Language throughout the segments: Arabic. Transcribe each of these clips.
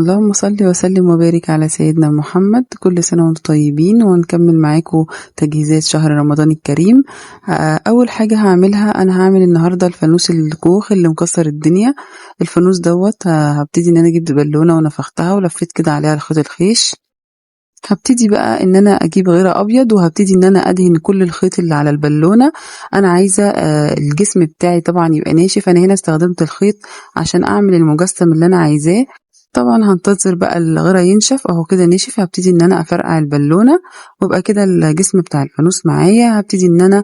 اللهم صل وسلم وبارك على سيدنا محمد. كل سنة وانتم طيبين، ونكمل معاكم تجهيزات شهر رمضان الكريم. أول حاجة هعملها، أنا هعمل النهاردة الفانوس الكوخ اللي مكسر الدنيا. الفانوس دوت هبتدي إن أنا جبت بالونة ونفختها ولفيت كده عليها الخيط الخيش. هبتدي بقى إن أنا أجيب غيرة أبيض، وهبتدي إن أنا أدهن كل الخيط اللي على البالونة. أنا عايزة الجسم بتاعي طبعا يبقى ناشف. أنا هنا استخدمت الخيط عشان أعمل المجسم اللي أنا عايزاه. طبعا هنتظر بقى الغيرة ينشف اهو كده نشف. هبتدي ان انا افرقع البالونة، ويبقى كده الجسم بتاع الفانوس معايا. هبتدي ان انا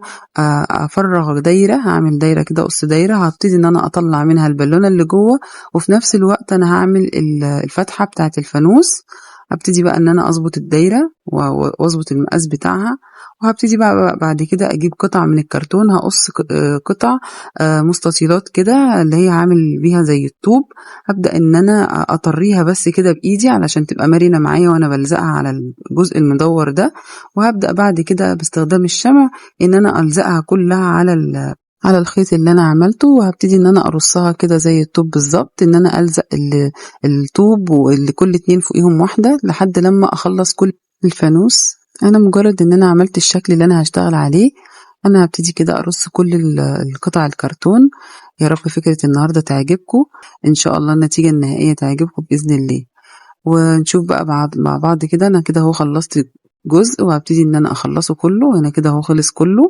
افرغ دايرة، هعمل دايرة كده، قص دايرة. هبتدي ان انا اطلع منها البالونة اللي جوه، وفي نفس الوقت انا هعمل الفتحة بتاعة الفانوس. هبتدي بقى ان انا اظبط الدايرة واظبط المقاس بتاعها. وهبتدي بقى بعد كده اجيب قطع من الكرتون، هقص قطع مستطيلات كده اللي هي هعمل بيها زي الطوب. هبدأ ان انا اطريها بس كده بايدي علشان تبقى مرنة معايا وانا بلزقها على الجزء المدور ده. وهبدأ بعد كده باستخدام الشمع ان انا الزقها كلها على الخيط اللي انا عملته. وهبتدي ان انا ارصها كده زي الطوب بالظبط، ان انا الزق الطوب واللي كل اتنين فوقيهم واحدة لحد لما اخلص كل الفانوس. انا مجرد ان انا عملت الشكل اللي انا هشتغل عليه، انا هبتدي كده ارص كل القطع الكرتون. يا رب فكرة النهاردة تعجبكم، ان شاء الله النتيجة النهائية تعجبكم بإذن الله. ونشوف بقى مع بعض كده. انا كده هو خلصت جزء، وهبتدي ان انا اخلصه كله. هنا كده هو خلص كله.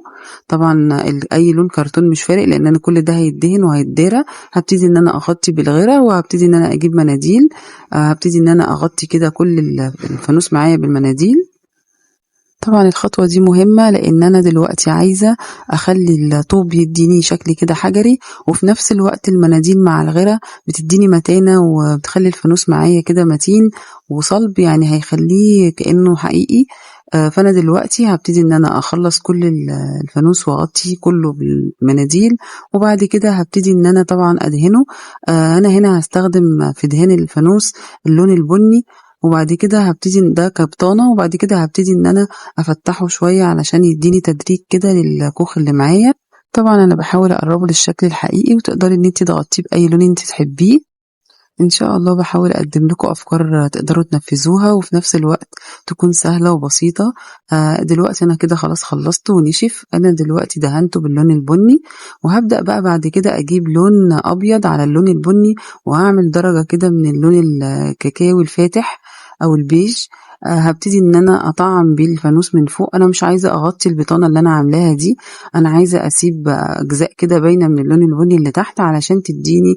طبعا اي لون كرتون مش فارق، لان انا كل ده هيدهن وهيتدارى. هبتدي ان انا اغطي بالغيرة، وهبتدي ان انا اجيب مناديل. هبتدي ان انا اغطي كده كل الفانوس معايا بالمناديل. طبعا الخطوة دي مهمة، لان انا دلوقتي عايزة اخلي الطوب يديني شكل كده حجري، وفي نفس الوقت المناديل مع الغيرة بتديني متانة، وبتخلي الفانوس معايا كده متين وصلب، يعني هيخليه كأنه حقيقي. فانا دلوقتي هبتدي ان انا اخلص كل الفانوس واغطيه كله بالمناديل. وبعد كده هبتدي ان انا طبعا ادهنه. انا هنا هستخدم في دهان الفانوس اللون البني. وبعد كده هبتدي ده كبطانة، وبعد كده هبتدي ان انا افتحه شوية علشان يديني تدريج كده للكوخ اللي معايا. طبعا انا بحاول اقربه للشكل الحقيقي، وتقدري ان انت تغطيه باي لون انت تحبيه. ان شاء الله بحاول اقدم لكم افكار تقدروا تنفذوها، وفي نفس الوقت تكون سهلة وبسيطة. دلوقتي انا كده خلاص خلصت ونشف. انا دلوقتي دهنته باللون البني، وهبدأ بقى بعد كده اجيب لون ابيض على اللون البني، وهعمل درجة كده من اللون الكاكاوي الفاتح او البيج. هبتدي ان انا اطعم بيه الفانوس من فوق. انا مش عايزة اغطي البطانة اللي انا عاملاها دي، انا عايزة اسيب اجزاء كده باينة من اللون البني اللي تحت علشان تديني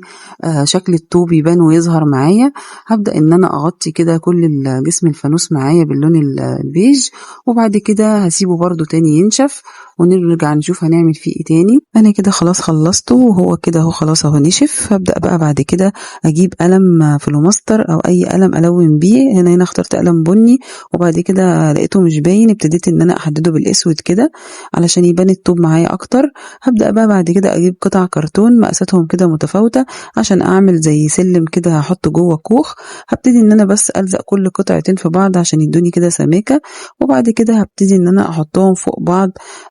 شكل الطوب يبان ويظهر معايا. هبدأ ان انا اغطي كده كل جسم الفانوس معايا باللون البيج، وبعد كده هسيبه برضو تاني ينشف، ونرجع نشوف هنعمل فيه ايه تاني. انا كده خلاص خلصته، وهو كده هو خلاص اهو نشف. هبدأ بقى بعد كده اجيب قلم فلوماستر او اي قلم الون بيه. هنا اخترت قلم بني، وبعد كده لقيته مش باين، ابتديت ان انا احدده بالاسود كده علشان يبان الطوب معايا اكتر. هبدأ بقى بعد كده اجيب قطع كرتون مقاساتهم كده متفاوتة عشان اعمل زي سلم كده هحطه جوه كوخ. هبتدي ان انا بس الزق كل قطعتين في بعض عشان يدوني كده سماكة، وبعد كده هبتدي ان انا احطهم فوق بعض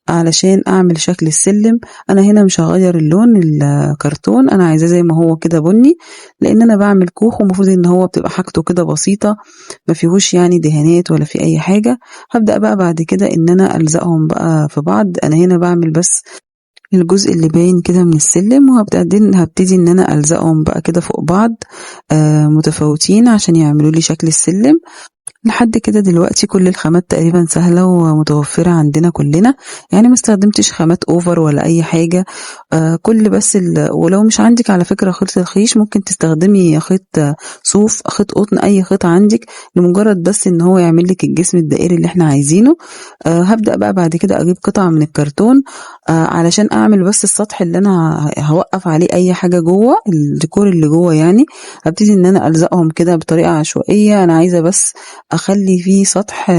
علشان اعمل شكل السلم. انا هنا مش هغير اللون الكرتون، انا عايزاه زي ما هو كده بني، لان انا بعمل كوخ ومفروض ان هو بتبقى حاجته كده بسيطة، ما فيهوش يعني دهانات ولا في اي حاجة. هبدأ بقى بعد كده ان انا الزقهم بقى في بعض. انا هنا بعمل بس الجزء اللي باين كده من السلم، هبتدي ان انا الزقهم بقى كده فوق بعض متفاوتين عشان يعملوا لي شكل السلم. لحد كده دلوقتي كل الخامات تقريبا سهلة ومتوفرة عندنا كلنا، يعني ما استخدمتش خامات اوفر ولا اي حاجة. كل بس ولو مش عندك على فكرة خيط الخيش، ممكن تستخدمي خيط صوف، خيط قطن، اي خيط عندك، لمجرد بس ان هو يعمل لك الجسم الدائري اللي احنا عايزينه. هبدأ بقى بعد كده اجيب قطعة من الكرتون علشان اعمل بس السطح اللي انا هوقف عليه اي حاجة جوه الديكور اللي جوه. يعني هبتدي ان انا الزقهم كده بطريقة عشوائية. انا عايزة بس اخلي فيه سطح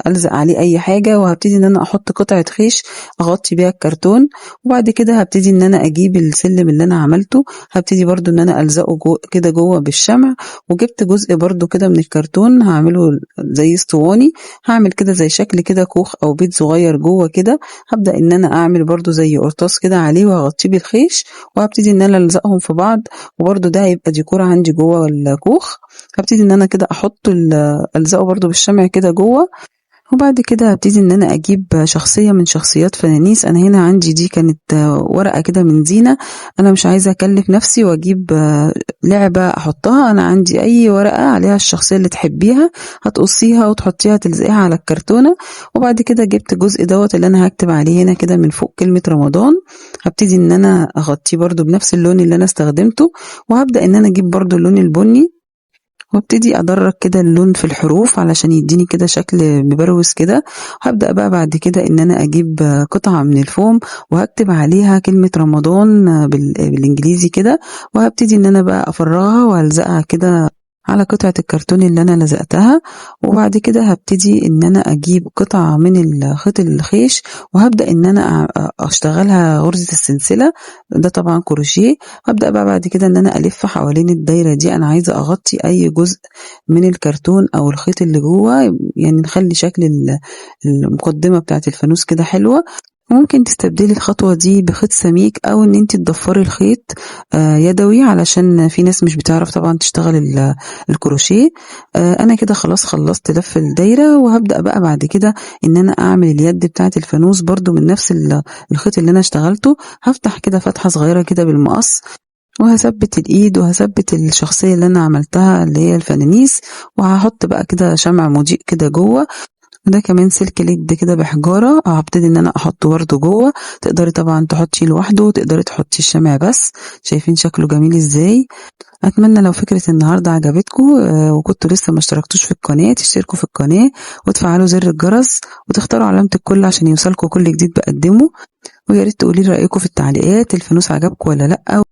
الزق عليه اي حاجة، وهبتدي ان انا احط قطعة خيش اغطي بيها الكرتون. وبعد كده هبتدي ان انا اجيب السلم اللي انا عملته، هبتدي برضو ان انا الزقه كده جوه بالشمع. وجبت جزء برضو كده من الكرتون هعمله زي اسطواني، هعمل كده زي شكل كده كوخ او بيت صغير جوه كده. هبدأ ان انا اعمل برضو زي قرطاس كده عليه وهغطيه بالخيش، وهبتدي ان انا الزقهم في بعض. وبرضو ده هيبقى ديكور عندي جوه الكوخ. هبتدي ان انا كده احط الزقه برضو بالشمع كده جوه. وبعد كده هبتدي ان انا اجيب شخصية من شخصيات فوانيس. انا هنا عندي دي كانت ورقة كده من زينة، انا مش عايزة اكلف نفسي واجيب لعبة احطها. انا عندي اي ورقة عليها الشخصية اللي تحبيها هتقصيها وتحطيها تلزقيها على الكرتونة. وبعد كده جبت الجزء دوت اللي انا هكتب عليه هنا كده من فوق كلمة رمضان، هبتدي ان انا اغطيه برضو بنفس اللون اللي انا استخدمته. وهبدأ ان انا اجيب برضو اللون البني، وابتدي ادرج كده اللون في الحروف علشان يديني كده شكل مبروز كده. هبدأ بقى بعد كده ان انا اجيب قطعة من الفوم وهكتب عليها كلمة رمضان بالانجليزي كده. وهبتدي ان انا بقى افرغها والزقها كده على قطعة الكرتون اللي انا لزقتها. وبعد كده هبتدي ان انا اجيب قطعة من الخيط الخيش، وهبدأ ان انا اشتغلها غرزة السلسلة، ده طبعا كروشيه. هبدأ بقى بعد كده ان انا الف حوالين الدايرة دي، انا عايزة اغطي اي جزء من الكرتون او الخيط اللي جوه، يعني نخلي شكل المقدمة بتاعت الفانوس كده حلوة. ممكن تستبدلي الخطوة دي بخيط سميك او ان انت تضفري الخيط يدوي، علشان في ناس مش بتعرف طبعا تشتغل الكروشيه. انا كده خلاص خلصت لف الدايرة، وهبدأ بقى بعد كده ان انا اعمل اليد بتاعت الفانوس برضو من نفس الخيط اللي انا اشتغلته. هفتح كده فتحة صغيرة كده بالمقص، وهثبت الايد وهثبت الشخصية اللي انا عملتها اللي هي الفنانيس. وهحط بقى كده شمع مضيء كده جوه، وده كمان سلك ليد كده بحجارة هبتدي ان انا احطه برده جوه. تقدري طبعا تحطيه لوحده وتقدري تحطي الشمع بس. شايفين شكله جميل ازاي؟ اتمنى لو فكرة النهاردة عجبتكم وكنتوا لسه ما اشتركتوش في القناة تشتركوا في القناة وتفعلوا زر الجرس وتختاروا علامة الكل عشان يوصلكوا كل جديد بقدمه. ويا ريت تقولي لي رأيكم في التعليقات، الفانوس عجبكم ولا لأ.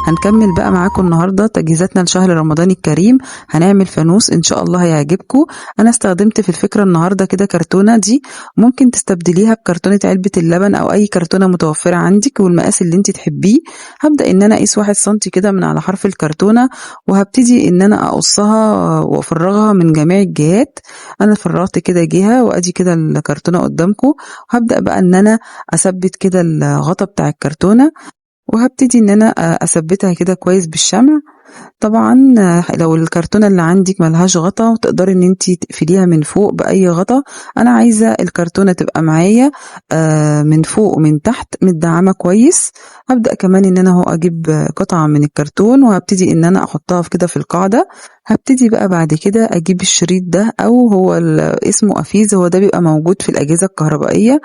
هنكمل بقى معاكم النهارده تجهيزاتنا لشهر رمضان الكريم. هنعمل فانوس ان شاء الله هيعجبكم. انا استخدمت في الفكره النهارده كده كرتونه دي، ممكن تستبدليها بكرتونه علبه اللبن او اي كرتونه متوفره عندك والمقاس اللي انت تحبيه. هبدا ان انا اقيس 1 سنتي كده من على حرف الكرتونه، وهبتدي ان انا اقصها وافرغها من جميع الجهات. انا فرغت كده جهه وادي كده الكرتونه قدامكم. وهبدا بقى ان انا اثبت كده الغطا بتاع الكرتونه، وهبتدي ان انا اثبتها كده كويس بالشمع. طبعا لو الكرتونة اللي عندك ملهاش غطا وتقدري ان انتي تقفليها من فوق بأي غطا. انا عايزة الكرتونة تبقى معايا من فوق ومن تحت مدعمة كويس. هبدأ كمان ان انا هو اجيب قطعة من الكرتون وهبتدي ان انا احطها في كده في القاعدة. هبتدي بقى بعد كده اجيب الشريط ده او هو اسمه افيز، هو ده بيبقى موجود في الاجهزة الكهربائية.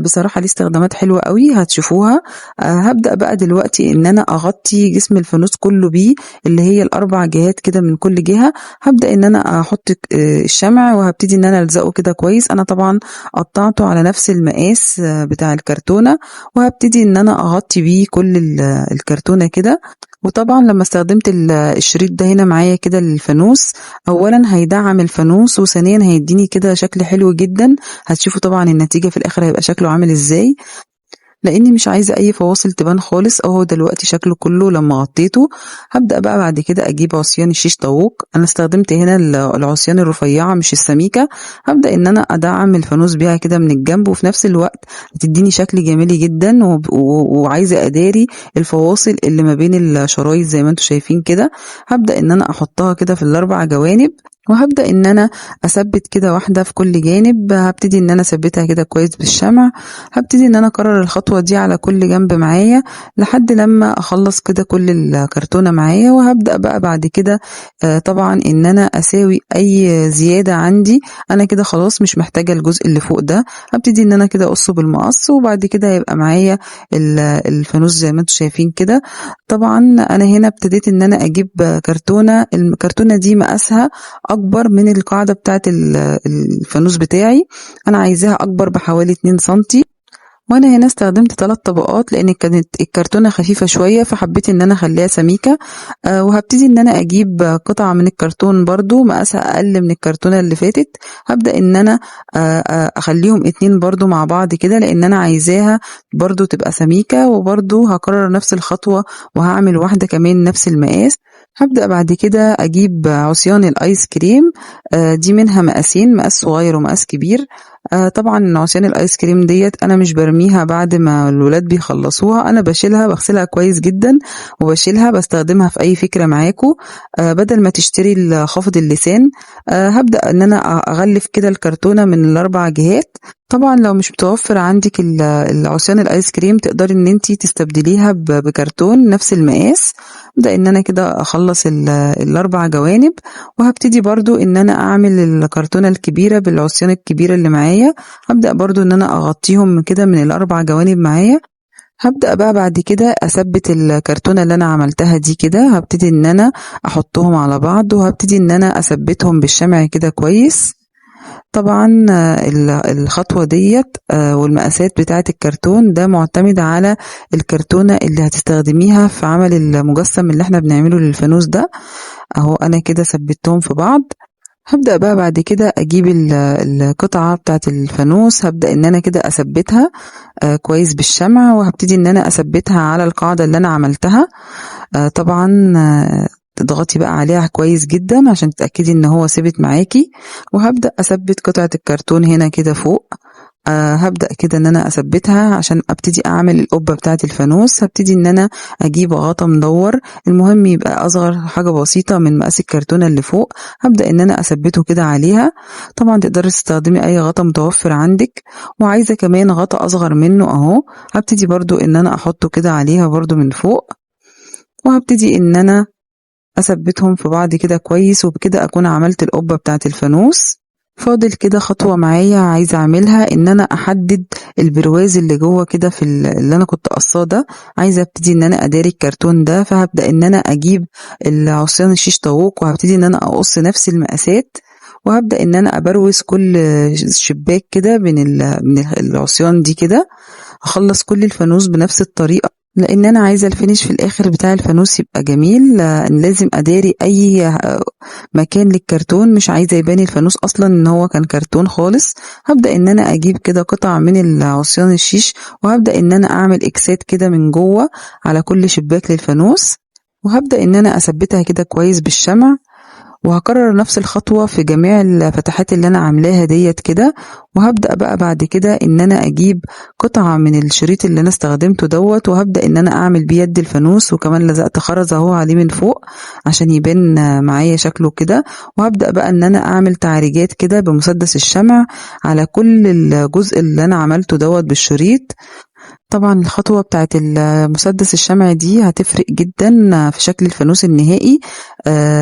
بصراحة ليه استخدامات حلوة قوي هتشوفوها. هبدأ بقى دلوقتي ان انا اغطي جسم الفانوس كله بيه، اللي هي الاربع جهات كده من كل جهة. هبدأ ان انا احط الشمع وهبتدي ان انا الزقه كده كويس. انا طبعا قطعته على نفس المقاس بتاع الكرتونة، وهبتدي ان انا اغطي بيه كل الكرتونة كده. وطبعا لما استخدمت الشريط ده هنا معايا كده للفانوس، اولا هيدعم الفانوس وثانيا هيديني كده شكل حلو جدا. هتشوفوا طبعا النتيجة في الاخر هيبقى شكله عامل ازاي، لاني مش عايزه اي فواصل تبان خالص. اهو دلوقتي شكله كله لما غطيته. هبدا بقى بعد كده اجيب عصيان الشيش طاووق. انا استخدمت هنا العصيان الرفيعه مش السميكه. هبدا ان انا ادعم الفانوس بيها كده من الجنب، وفي نفس الوقت هتديني شكل جمالي جدا. وعايزه اداري الفواصل اللي ما بين الشرايط زي ما انتم شايفين كده. هبدا ان انا احطها كده في الاربع جوانب، وهبدأ ان انا اثبت كده واحدة في كل جانب. هبتدي ان انا اثبتها كده كويس بالشمع. هبتدي ان انا اكرر الخطوة دي على كل جنب معايا لحد لما اخلص كده كل الكرتونة معايا. وهبدأ بقى بعد كده طبعا ان انا اساوي اي زيادة عندي. انا كده خلاص مش محتاجة الجزء اللي فوق ده. هبتدي ان انا كده اقصه بالمقص، وبعد كده هيبقى معايا الفانوس زي ما انتم شايفين كده. طبعا انا هنا ابتديت ان انا اجيب كرتونة. الكرتونة دي مقاسها اكبر من القاعدة بتاعت الفانوس بتاعي. انا عايزاها اكبر بحوالي 2 سنتي. وانا هنا استخدمت 3 طبقات لان كانت الكرتونة خفيفة شوية، فحبيت ان انا اخليها سميكة. وهبتدي ان انا اجيب قطعة من الكرتون برضو مقاسها اقل من الكرتونة اللي فاتت. هبدأ ان انا اخليهم 2 برضو مع بعض كده، لان انا عايزاها برضو تبقى سميكة. وبرضو هكرر نفس الخطوة وهعمل واحدة كمان نفس المقاس. هبدأ بعد كده اجيب عصيان الايس كريم، دي منها مقاسين، مقاس صغير ومقاس كبير. طبعا عصيان الايس كريم ديت انا مش برميها بعد ما الولاد بيخلصوها، انا بشيلها بغسلها كويس جدا وبشيلها بستخدمها في اي فكرة معاكو. بدل ما تشتري خافض اللسان، هبدأ ان انا اغلف كده الكرتونة من ال4 جهات. طبعا لو مش متوفر عندك العصيان الايس كريم تقدري ان انتي تستبدليها بكرتون نفس المقاس. ابدأ ان انا كده اخلص ال4 جوانب، وهبتدي برضو ان انا اعمل الكرتونة الكبيرة بالعصيان الكبيرة اللي معايا. هبدأ برضو ان انا اغطيهم كده من ال4 جوانب معايا. هبدأ بقى بعد كده اثبت الكرتونة اللي انا عملتها دي كده، هبتدي ان انا احطهم على بعض وهبتدي ان انا اثبتهم بالشمع كده كويس. طبعا الخطوة ديت والمقاسات بتاعة الكرتون ده معتمد على الكرتونة اللي هتستخدميها في عمل المجسم اللي احنا بنعمله للفانوس ده. اهو انا كده ثبتهم في بعض. هبدأ بقى بعد كده اجيب القطعة بتاعة الفانوس، هبدأ ان انا كده اثبتها كويس بالشمع، وهبتدي ان انا اثبتها على القاعدة اللي انا عملتها. طبعا تضغطي بقى عليها كويس جدا عشان تتأكدي ان هو ثبت معاكي. وهبدأ اثبت قطعة الكرتون هنا كده فوق. هبدأ كده ان انا اثبتها عشان ابتدي اعمل القبة بتاعة الفانوس. هبتدي ان انا اجيب غطا مدور، المهم يبقى اصغر حاجة بسيطة من مقاس الكرتونة اللي فوق. هبدأ ان انا اثبته كده عليها. طبعا تقدري تستخدمي اي غطا متوفر عندك، وعايزة كمان غطا اصغر منه اهو. هبتدي برضو ان انا احطه كده عليها برضو من فوق، وهبتدي ان انا اثبتهم في بعض كده كويس، وبكده اكون عملت القبة بتاعة الفانوس. فاضل كده خطوة معايا عايزة اعملها، ان انا احدد البرواز اللي جوه كده في اللي انا كنت قصاه ده. عايزة ابتدي ان انا اداري الكرتون ده، فهبدأ ان انا اجيب العصيان الشيش طاووق، وهبتدي ان انا اقص نفس المقاسات، وهبدأ ان انا ابروز كل شباك كده من العصيان دي كده. هخلص كل الفانوس بنفس الطريقة، لان انا عايزه الفينش في الاخر بتاع الفانوس يبقى جميل. لازم اداري اي مكان للكرتون، مش عايزه يبان الفانوس اصلا ان هو كان كرتون خالص. هبدا ان انا اجيب كده قطع من العصيان الشيش، وهبدا ان انا اعمل اكسات كده من جوه على كل شباك للفانوس، وهبدا ان انا اثبتها كده كويس بالشمع. وهكرر نفس الخطوة في جميع الفتحات اللي انا عاملاها ديت كده. وهبدأ بقى بعد كده ان انا اجيب قطعة من الشريط اللي انا استخدمته دوت، وهبدأ ان انا اعمل بيه يد الفانوس، وكمان لزقت خرز اهو عليه من فوق عشان يبان معايا شكله كده. وهبدأ بقى ان انا اعمل تعريجات كده بمسدس الشمع على كل الجزء اللي انا عملته دوت بالشريط. طبعا الخطوة بتاعت المسدس الشمع دي هتفرق جدا في شكل الفانوس النهائي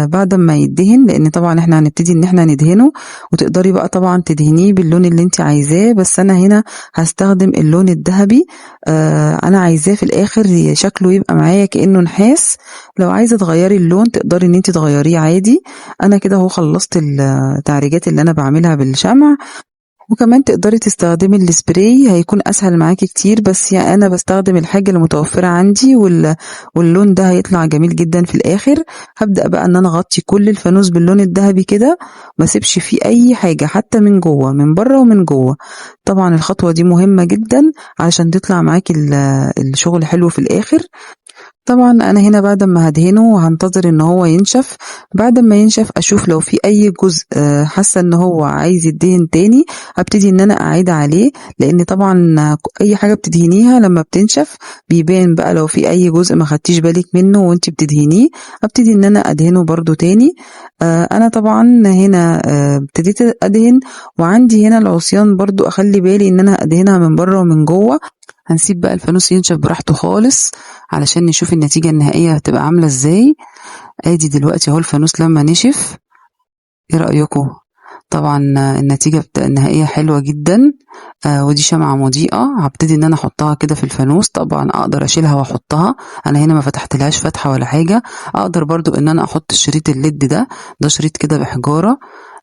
بعد ما يدهن، لان طبعا احنا هنبتدي ان احنا ندهنه. وتقدري بقى طبعا تدهنيه باللون اللي انت عايزاه، بس انا هنا هستخدم اللون الذهبي. انا عايزاه في الاخر شكله يبقى معايا كأنه نحاس. لو عايزة تغيري اللون تقدري ان انت تغيريه عادي. انا كده هو خلصت التعريجات اللي انا بعملها بالشمع. وكمان تقدري تستخدمي السبراي، هيكون اسهل معاكي كتير، بس يعني انا بستخدم الحاجة المتوفرة عندي واللون ده هيطلع جميل جدا في الاخر. هبدأ بقى ان انا اغطي كل الفانوس باللون الذهبي كده، ما سيبش فيه اي حاجة حتى من جوه، من بره ومن جوه. طبعا الخطوة دي مهمة جدا علشان تطلع معاكي الشغل حلو في الاخر. طبعا انا هنا بعد ما هدهنه وهنتظر ان هو ينشف. بعد ما ينشف اشوف لو في اي جزء حاسه ان هو عايز يدهن تاني، هبتدي ان انا اعيد عليه، لان طبعا اي حاجه بتدهنيها لما بتنشف بيبان بقى لو في اي جزء ما خدتيش بالك منه وانت بتدهنيه. هبتدي ان انا ادهنه برضو تاني. انا طبعا هنا ابتديت ادهن، وعندي هنا العصيان برضو اخلي بالي ان انا ادهنها من بره ومن جوه. هنسيب بقى الفانوس ينشف براحته خالص علشان نشوف النتيجة النهائية هتبقى عاملة ازاي. ادي دلوقتي اهو الفانوس لما نشف، ايه رأيكم؟ طبعا النتيجة النهائية حلوة جدا. ودي شمعة مضيئة، هبتدي ان انا احطها كده في الفانوس. طبعا اقدر اشيلها واحطها، انا هنا ما فتحتلهاش فتحة ولا حاجة. اقدر برضو ان انا احط الشريط الليد ده شريط كده بحجارة.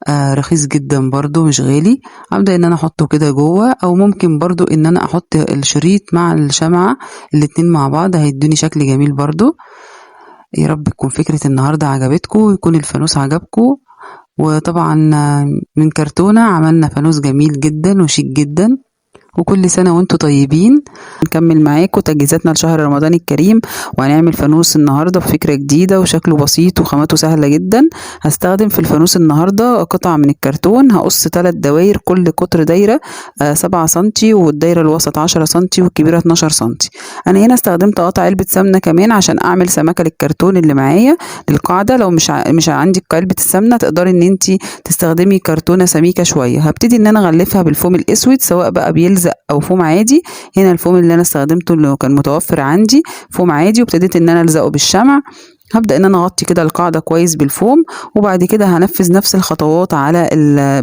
رخيص جدا برضو مش غالي. هبدأ ان انا احطه كده جوه، او ممكن برضو ان انا احط الشريط مع الشمعة الاتنين مع بعض هيدوني شكل جميل برضو. يا رب تكون فكرة النهاردة عجبتكم ويكون الفانوس عجبكم. وطبعا من كرتونة عملنا فانوس جميل جدا وشيك جدا. وكل سنة وانتم طيبين. نكمل معاكم تجهيزاتنا لشهر رمضان الكريم، وهنعمل فانوس النهاردة بفكرة جديدة وشكله بسيط وخامته سهلة جدا. هستخدم في الفانوس النهاردة قطع من الكرتون، هقص 3 دواير، كل قطر دايرة 7 سنتي، والدايرة الوسط 10 سنتي والكبيرة 12 سنتي. انا هنا استخدمت قطع علبة سمنة كمان عشان اعمل سمكة للكرتون اللي معايا للقاعدة. لو مش عندك علبة السمنة تقدري ان انت تستخدمي كرتونة سميكة شوية. هبتدي ان انا اغلفها بالفوم الاسود سواء بقى بيلزق او فوم عادي. هنا الفوم اللي انا استخدمته اللي كان متوفر عندي فوم عادي، وابتديت ان انا الزقه بالشمع. هبدأ ان انا اغطي كده القاعدة كويس بالفوم، وبعد كده هنفذ نفس الخطوات على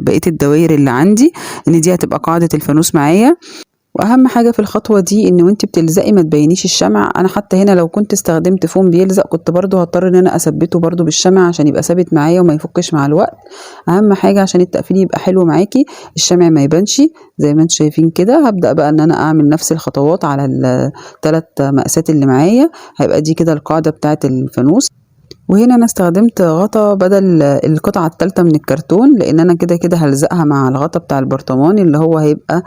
بقية الدوائر اللي عندي، ان دي هتبقى قاعدة الفانوس معايا. واهم حاجه في الخطوه دي ان وانت بتلزقي ما تبينيش الشمع. انا حتى هنا لو كنت استخدمت فوم بيلزق كنت برضو هضطر ان انا اثبته برضو بالشمع عشان يبقى ثابت معايا وما يفكش مع الوقت. اهم حاجه عشان التقفيل يبقى حلو معاكي الشمع ما يبانش زي ما انتم شايفين كده. هبدا بقى ان انا اعمل نفس الخطوات على الثلاث مقاسات اللي معايا. هيبقى دي كده القاعده بتاعه الفانوس. وهنا انا استخدمت غطا بدل القطعة التالتة من الكرتون، لان انا كده كده هلزقها مع الغطا بتاع البرطمان اللي هو هيبقى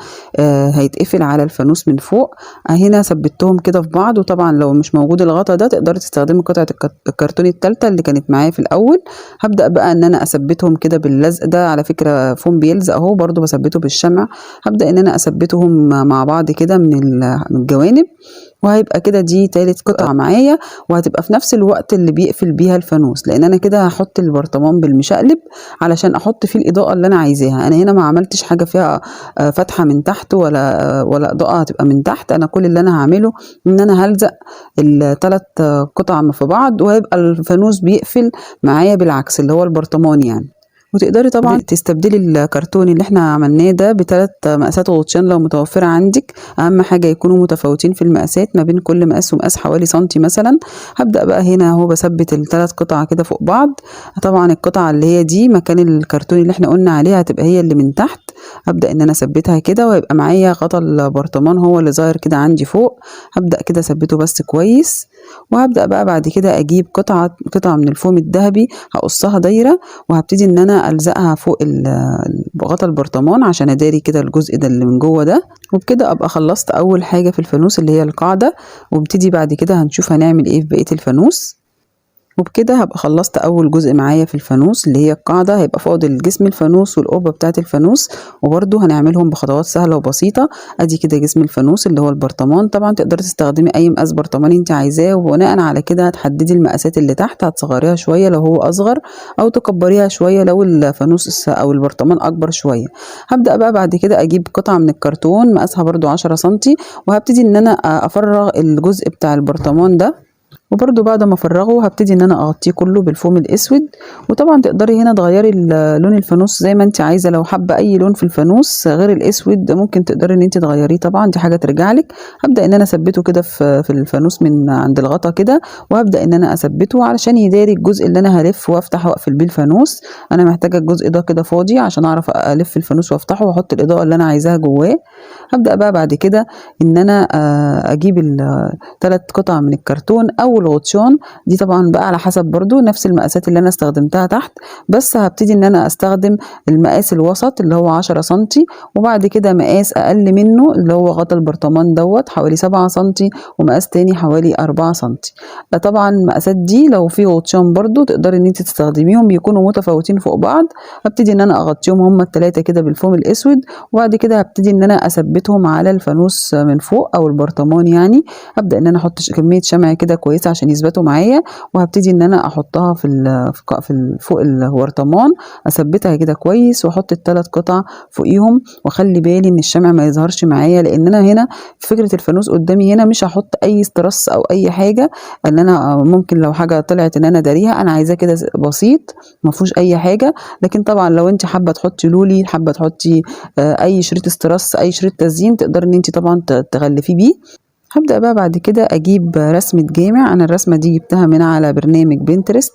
هيتقفل على الفانوس من فوق. هنا ثبتهم كده في بعض. وطبعا لو مش موجود الغطا ده تقدري تستخدمي قطعة الكرتون التالتة اللي كانت معايا في الاول. هبدأ بقى ان انا اثبتهم كده باللزق ده، على فكرة فوم بيلزق اهو برضو بثبته بالشمع. هبدأ ان انا اثبتهم مع بعض كده من الجوانب، وهيبقى كده دي تالت قطعة معايا، وهتبقى في نفس الوقت اللي بيقفل بيها الفانوس، لان انا كده هحط البرطمان بالمشقلب علشان احط فيه الاضاءة اللي انا عايزاها. انا هنا ما عملتش حاجة فيها فتحة من تحت ولا اضاءة هتبقى من تحت. انا كل اللي انا هعمله ان انا هلزق الثلاث قطع في بعض، وهيبقى الفانوس بيقفل معايا بالعكس اللي هو البرطمان يعني. وتقدري طبعا تستبدلي الكرتون اللي احنا عملناه ده بثلاث مقاسات غطيان لو متوفرة عندك. اهم حاجة يكونوا متفاوتين في المقاسات، ما بين كل مقاس ومقاس حوالي سنتي مثلا. هبدأ بقى هنا اهو بثبت الثلاث قطع كده فوق بعض. طبعا القطعة اللي هي دي مكان الكرتون اللي احنا قلنا عليها هتبقى هي اللي من تحت. هبدأ ان انا اثبتها كده، وهيبقى معايا غطا البرطمان هو اللي ظاهر كده عندي فوق. هبدأ كده اثبته بس كويس. وهبدأ بقى بعد كده اجيب قطعة من الفوم الذهبي، هقصها دايرة، وهبتدي ان انا الزقها فوق غطا البرطمان عشان اداري كده الجزء ده اللي من جوه ده. وبكده ابقى خلصت اول حاجة في الفانوس اللي هي القاعدة. وابتدي بعد كده هنشوف هنعمل ايه في بقية الفانوس. وبكده هبقى خلصت اول جزء معايا في الفانوس اللي هي القاعدة. هيبقى فاضل جسم الفانوس والقبة بتاعة الفانوس، وبرده هنعملهم بخطوات سهلة وبسيطة. ادي كده جسم الفانوس اللي هو البرطمان. طبعا تقدري تستخدمي اي مقاس برطمان انت عايزاه، وبناء على كده هتحددي المقاسات اللي تحت. هتصغريها شوية لو هو اصغر، او تكبريها شوية لو الفانوس او البرطمان اكبر شوية. هبدأ بقى بعد كده اجيب قطعة من الكرتون مقاسها برده 10 سنتي، وهبتدي ان انا افرغ الجزء بتاع البرطمان ده. وبرده بعد ما افرغه هبتدي ان انا اغطيه كله بالفوم الاسود. وطبعا تقدري هنا تغيري لون الفانوس زي ما انت عايزه. لو حابه اي لون في الفانوس غير الاسود ممكن تقدري ان انت تغيريه، طبعا دي حاجه ترجع لك. هبدا ان انا اثبته كده في الفانوس من عند الغطا كده، وهبدا ان انا اثبته علشان يداري الجزء اللي انا هلف وافتح واقفل بيه الفانوس. انا محتاجه الجزء ده كده فاضي عشان اعرف الف الفانوس وافتحه واحط الاضاءه اللي انا عايزاها جواه. هبدا بقى بعد كده ان انا اجيب الثلاث قطع من الكرتون او الغطيان دي، طبعا بقى على حسب برضو نفس المقاسات اللي انا استخدمتها تحت. بس هبتدي ان انا استخدم المقاس الوسط اللي هو 10 سنتي، وبعد كده مقاس اقل منه اللي هو غطا البرطمان دوت حوالي 7 سنتي، ومقاس تاني حوالي 4 سنتي. طبعا المقاسات دي لو في غطيان برضو تقدري ان انت تستخدميهم بيكونوا متفاوتين فوق بعض. هبتدي ان انا اغطيهم هما الثلاثه كده بالفوم الاسود، وبعد كده هبتدي ان انا اثبتهم على الفانوس من فوق او البرطمان يعني. هبدا ان انا احط كميه شمع كده كويسه عشان يثبتوا معايا، وهبتدي ان انا احطها في فوق البرطمان، اثبتها كده كويس، واحط الثلاث قطع فوقيهم، واخلي بالي ان الشمع ما يظهرش معايا، لان انا هنا في فكره الفانوس قدامي هنا مش هحط اي استرس او اي حاجه. ان انا ممكن لو حاجه طلعت ان انا داريها، انا عايزاه كده بسيط ما فيهوش اي حاجه. لكن طبعا لو انت حابه تحطي لولي، حابه تحطي اي شريط استرس، اي شريط تزيين، تقدري ان انت طبعا تغلفيه بيه. هبدأ بقى بعد كده أجيب رسمة جامع. أنا الرسمة دي جبتها من على برنامج بنترست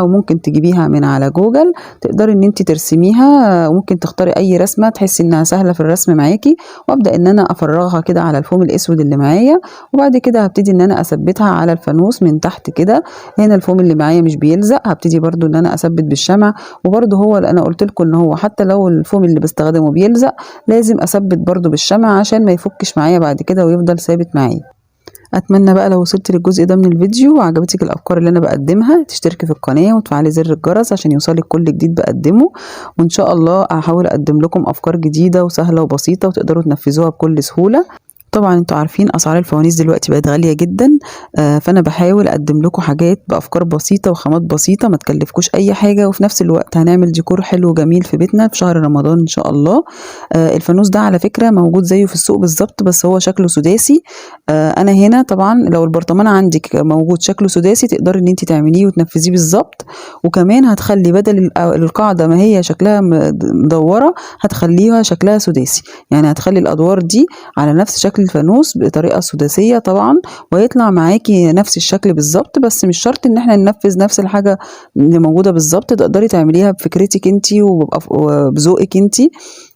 أو ممكن تجيبيها من على جوجل، تقدري إن انت ترسميها، ممكن تختاري أي رسمة تحسي إنها سهلة في الرسم معاكي. وأبدأ إن أنا أفرغها كده على الفوم الأسود اللي معايا، وبعد كده هبتدي إن أنا أثبتها على الفانوس من تحت كده. هنا الفوم اللي معايا مش بيلزق، هبتدي برضو إن أنا أثبت بالشمع. وبرضو هو اللي أنا قلت لكم إن هو حتى لو الفوم اللي بستخدمه بيلزق لازم أثبت برضو بالشمع عشان ما يفكش معايا بعد كده ويفضل ثابت معايا. اتمنى بقى لو وصلت للجزء ده من الفيديو وعجبتك الافكار اللي انا بقدمها تشتركي في القناه وتفعلي زر الجرس عشان يوصلك كل جديد بقدمه. وان شاء الله هحاول اقدم لكم افكار جديده وسهله وبسيطه وتقدروا تنفذوها بكل سهوله. طبعا انتوا عارفين اسعار الفوانيس دلوقتي بقت غاليه جدا، فانا بحاول اقدم لكم حاجات بافكار بسيطه وخامات بسيطه ما تكلفكوش اي حاجه، وفي نفس الوقت هنعمل ديكور حلو وجميل في بيتنا في شهر رمضان ان شاء الله. الفانوس ده على فكره موجود زيه في السوق بالظبط بس هو شكله سداسي. انا هنا طبعا لو البرطمان عندك موجود شكله سداسي تقدري ان انت تعمليه وتنفذيه بالظبط، وكمان هتخلي بدل القاعده ما هي شكلها مدوره هتخليها شكلها سداسي، يعني هتخلي الادوار دي على نفس شكل الفانوس بطريقه سداسيه طبعا، ويطلع معاكي نفس الشكل بالظبط. بس مش شرط ان احنا ننفذ نفس الحاجه اللي موجوده بالظبط، تقدري تعمليها بفكرتك انت وبذوقك انت.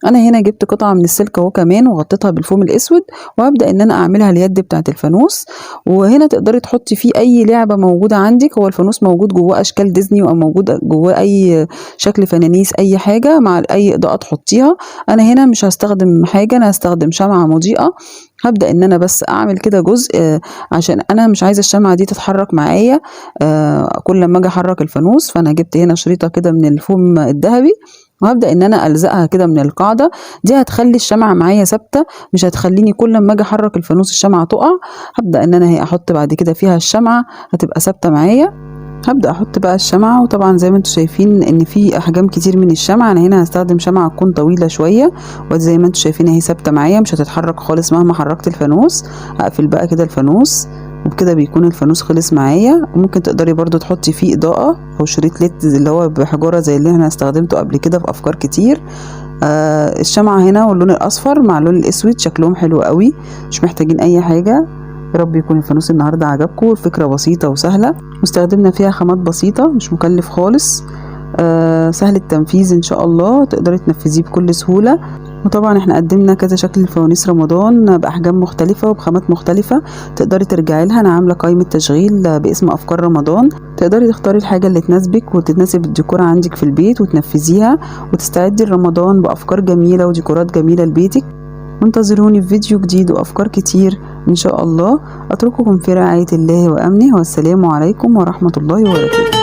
انا هنا جبت قطعه من السلك اهو كمان وغطيتها بالفوم الاسود، وهبدا ان انا اعملها اليد بتاعه الفانوس. وهنا تقدري تحطي فيه اي لعبه موجوده عندك، هو الفانوس موجود جواه اشكال ديزني او موجود جواه اي شكل فنانيس، اي حاجه مع اي اضاءه تحطيها. انا هنا مش هستخدم حاجه، انا هستخدم شمعه مضيئه. هبدأ ان انا بس اعمل كده جزء عشان انا مش عايزه الشمعة دي تتحرك معايا كل ما اجي احرك الفانوس. فانا جبت هنا شريطة كده من الفوم الذهبي وهبدأ ان انا الزقها كده من القاعدة دي، هتخلي الشمعة معايا ثابتة، مش هتخليني كل ما اجي احرك الفانوس الشمعة تقع. هبدأ ان انا احط بعد كده فيها الشمعة هتبقى ثابتة معايا. هبدأ احط بقى الشمعة، وطبعا زي ما انتم شايفين ان في احجام كتير من الشمعة. انا هنا هستخدم شمعة تكون طويلة شوية، وزي ما انتم شايفين اهي ثابتة معايا مش هتتحرك خالص مهما حركت الفانوس. هقفل بقى كده الفانوس، وبكده بيكون الفانوس خلص معايا. وممكن تقدري برضو تحطي فيه اضاءة او شريط ليد اللي هو بحجارة زي اللي انا استخدمته قبل كده في افكار كتير. الشمعة هنا واللون الاصفر مع اللون الاسود شكلهم حلو قوي، مش محتاجين اي حاجة. يا رب يكون الفانوس النهارده عجبكم. الفكره بسيطه وسهله، واستخدمنا فيها خامات بسيطه، مش مكلف خالص، سهل التنفيذ ان شاء الله، تقدري تنفذيه بكل سهوله. وطبعا احنا قدمنا كذا شكل لفوانيس رمضان باحجام مختلفه وبخامات مختلفه، تقدري ترجعي لها. انا عامله قائمه تشغيل باسم افكار رمضان، تقدري تختاري الحاجه اللي تناسبك وتناسب الديكور عندك في البيت وتنفذيها وتستعدي لرمضان بافكار جميله وديكورات جميله لبيتك. وانتظروني في فيديو جديد وأفكار كتير إن شاء الله. أترككم في رعاية الله وأمنه، والسلام عليكم ورحمة الله وبركاته.